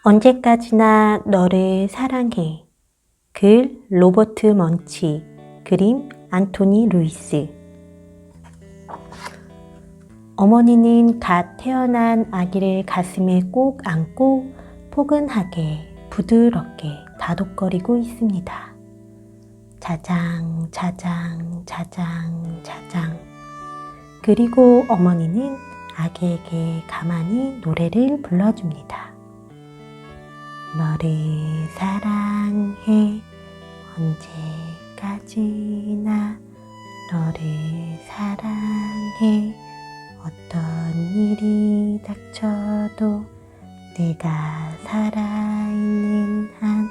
언제까지나 너를 사랑해. 글 로버트 먼치, 그림 안토니 루이스. 어머니는 갓 태어난 아기를 가슴에 꼭 안고 포근하게 부드럽게 다독거리고 있습니다. 자장 자장 자장 자장. 그리고 어머니는 아기에게 가만히 노래를 불러줍니다. 너를 사랑해. 언제까지나 너를 사랑해. 어떤 일이 닥쳐도 내가 살아있는 한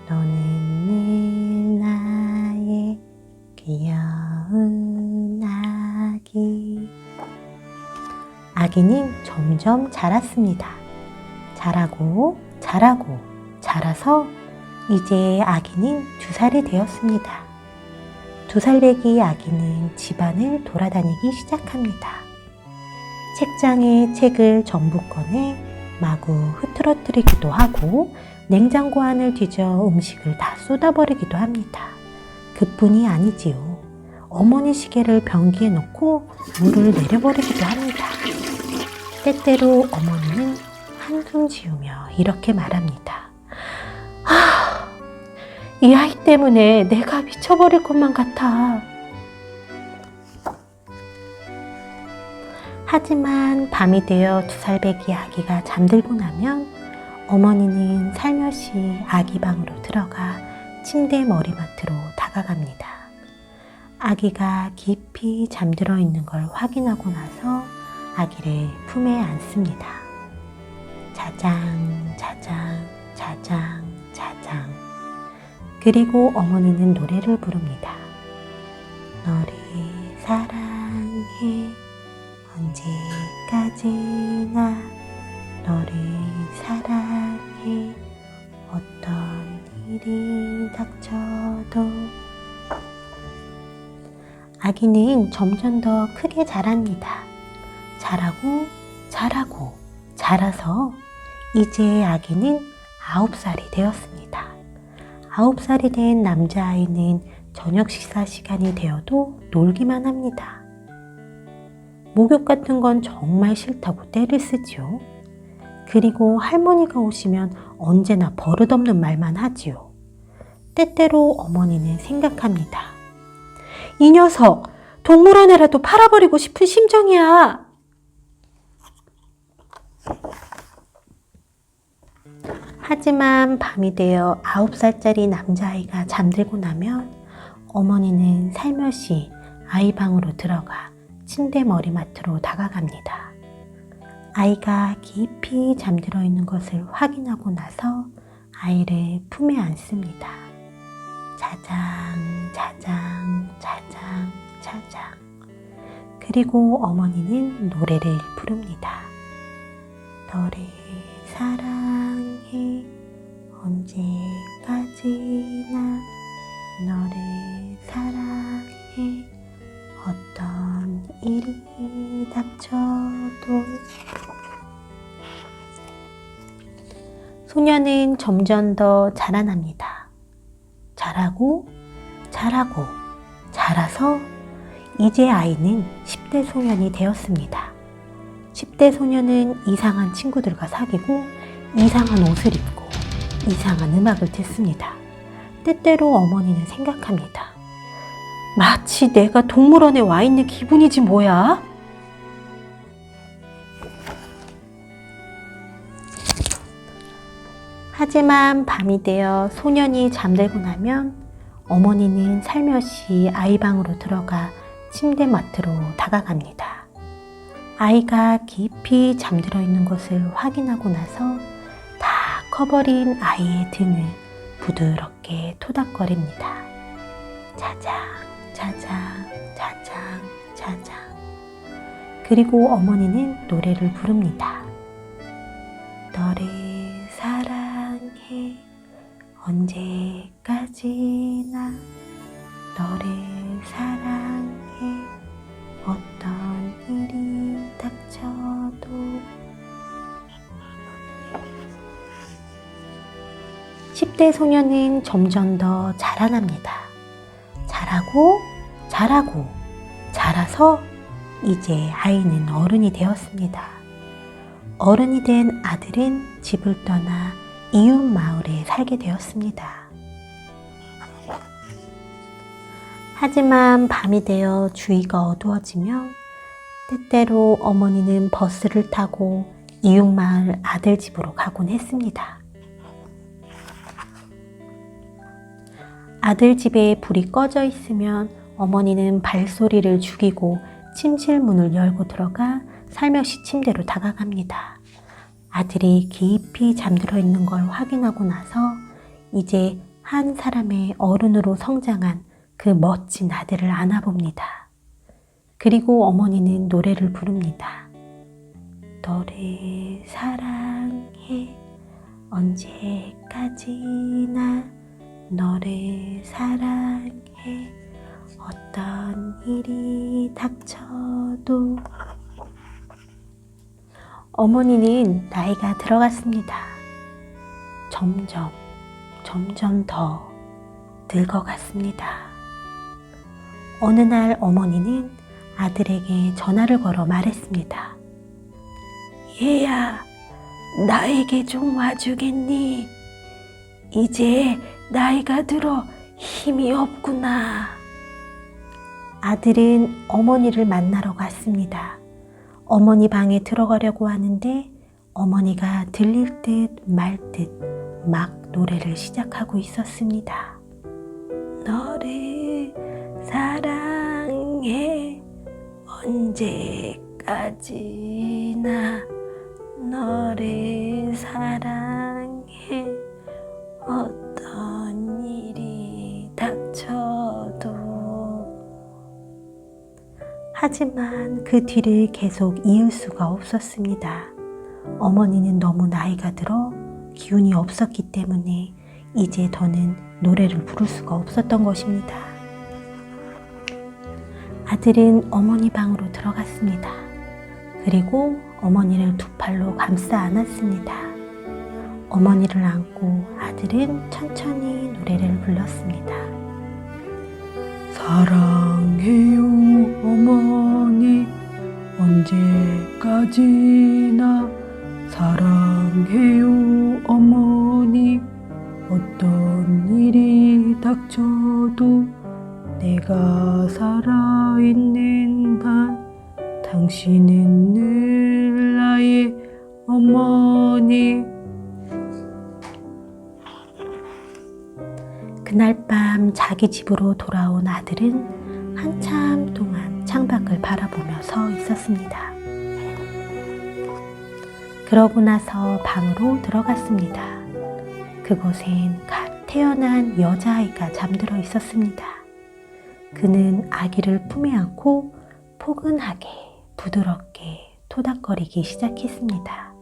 너는 늘 나의 귀여운 아기. 아기는 점점 자랐습니다. 자라고 자라서 이제 아기는 2살이 되었습니다. 2살 배기 아기는 집안을 돌아다니기 시작합니다. 책장에 책을 전부 꺼내 마구 흐트러뜨리기도 하고 냉장고 안을 뒤져 음식을 다 쏟아버리기도 합니다. 그뿐이 아니지요. 어머니 시계를 변기에 넣고 물을 내려버리기도 합니다. 때때로 어머니는 한숨 지으며 이렇게 말합니다. 이 아이 때문에 내가 미쳐버릴 것만 같아. 하지만 밤이 되어 2살 배기 아기가 잠들고 나면 어머니는 살며시 아기 방으로 들어가 침대 머리맡으로 다가갑니다. 아기가 깊이 잠들어 있는 걸 확인하고 나서 아기를 품에 안습니다. 자장 자장 자장 자장. 그리고 어머니는 노래를 부릅니다. 너를 사랑해. 언제까지나 너를 사랑해. 어떤 일이 닥쳐도. 아기는 점점 더 크게 자랍니다. 자라서 이제 아기는 9살이 되었습니다. 9살이 된 남자아이는 저녁 식사 시간이 되어도 놀기만 합니다. 목욕 같은 건 정말 싫다고 떼를 쓰지요. 그리고 할머니가 오시면 언제나 버릇없는 말만 하지요. 때때로 어머니는 생각합니다. 이 녀석 동물원에라도 팔아버리고 싶은 심정이야. 하지만 밤이 되어 9살짜리 남자아이가 잠들고 나면 어머니는 살며시 아이 방으로 들어가 침대 머리맡으로 다가갑니다. 아이가 깊이 잠들어 있는 것을 확인하고 나서 아이를 품에 안습니다. 자장 자장 자장 자장. 그리고 어머니는 노래를 부릅니다. 너를 사랑해. 언제까지나 너를 사랑해. 어떤 일이 닥쳐도. 소녀는 점점 더 자라납니다. 자라서 이제 아이는 10대 소년이 되었습니다. 10대 소년은 이상한 친구들과 사귀고 이상한 옷을 입고 이상한 음악을 듣습니다. 때때로 어머니는 생각합니다. 마치 내가 동물원에 와 있는 기분이지 뭐야? 하지만 밤이 되어 소년이 잠들고 나면 어머니는 살며시 아이 방으로 들어가 침대맡으로 다가갑니다. 아이가 깊이 잠들어 있는 것을 확인하고 나서 다 커버린 아이의 등을 부드럽게 토닥거립니다. 자장 자장 자장 자장. 그리고 어머니는 노래를 부릅니다. 너를 사랑해. 언제까지나 너를 사랑해. 어떤 일이 닥쳐도. 10대 소녀는 점점 더 자라납니다. 자라고 자라고 자라서 이제 아이는 어른이 되었습니다. 어른이 된 아들은 집을 떠나 이웃 마을에 살게 되었습니다. 하지만 밤이 되어 주위가 어두워지면 때때로 어머니는 버스를 타고 이웃 마을 아들 집으로 가곤 했습니다. 아들 집에 불이 꺼져 있으면 어머니는 발소리를 죽이고 침실 문을 열고 들어가 살며시 침대로 다가갑니다. 아들이 깊이 잠들어 있는 걸 확인하고 나서 이제 한 사람의 어른으로 성장한 그 멋진 아들을 안아봅니다. 그리고 어머니는 노래를 부릅니다. 너를 사랑해 언제까지나 너를 사랑해 어떤 일이 닥쳐도. 어머니는 나이가 들어갔습니다. 점점 더 늙어갔습니다. 어느 날 어머니는 아들에게 전화를 걸어 말했습니다. 얘야, 나에게 좀 와주겠니? 이제 나이가 들어 힘이 없구나. 아들은 어머니를 만나러 갔습니다. 어머니 방에 들어가려고 하는데 어머니가 들릴 듯 말 듯 막 노래를 시작하고 있었습니다. 너를 사랑해 언제까지나 너를 사랑해 어떤 일이 닥쳐도. 하지만 그 뒤를 계속 이을 수가 없었습니다. 어머니는 너무 나이가 들어 기운이 없었기 때문에 이제 더는 노래를 부를 수가 없었던 것입니다. 아들은 어머니 방으로 들어갔습니다. 그리고 어머니를 두 팔로 감싸 안았습니다. 어머니를 안고 아들은 천천히 노래를 불렀습니다. 사랑해요 어머니 언제까지나 사랑해요 어머니 어떤 일이 닥쳐도 내가 살아있는 한 당신은 늘 나의 어머니. 그날 밤 자기 집으로 돌아온 아들은 한참 동안 창밖을 바라보며 서 있었습니다. 그러고 나서 방으로 들어갔습니다. 그곳엔 갓 태어난 여자아이가 잠들어 있었습니다. 그는 아기를 품에 안고 포근하게 부드럽게 토닥거리기 시작했습니다.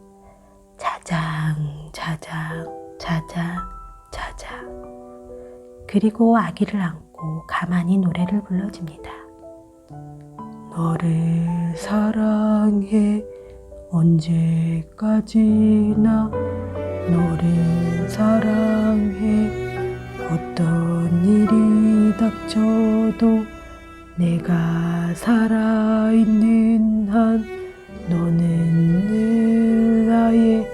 자장 자장 자장 자장. 그리고 아기를 안고 가만히 노래를 불러줍니다. 너를 사랑해 언제까지나 너를 사랑해 어떤 일이 닥쳐도 내가 살아있는 한 너는 늘 나의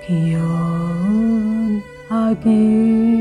귀여운 아기.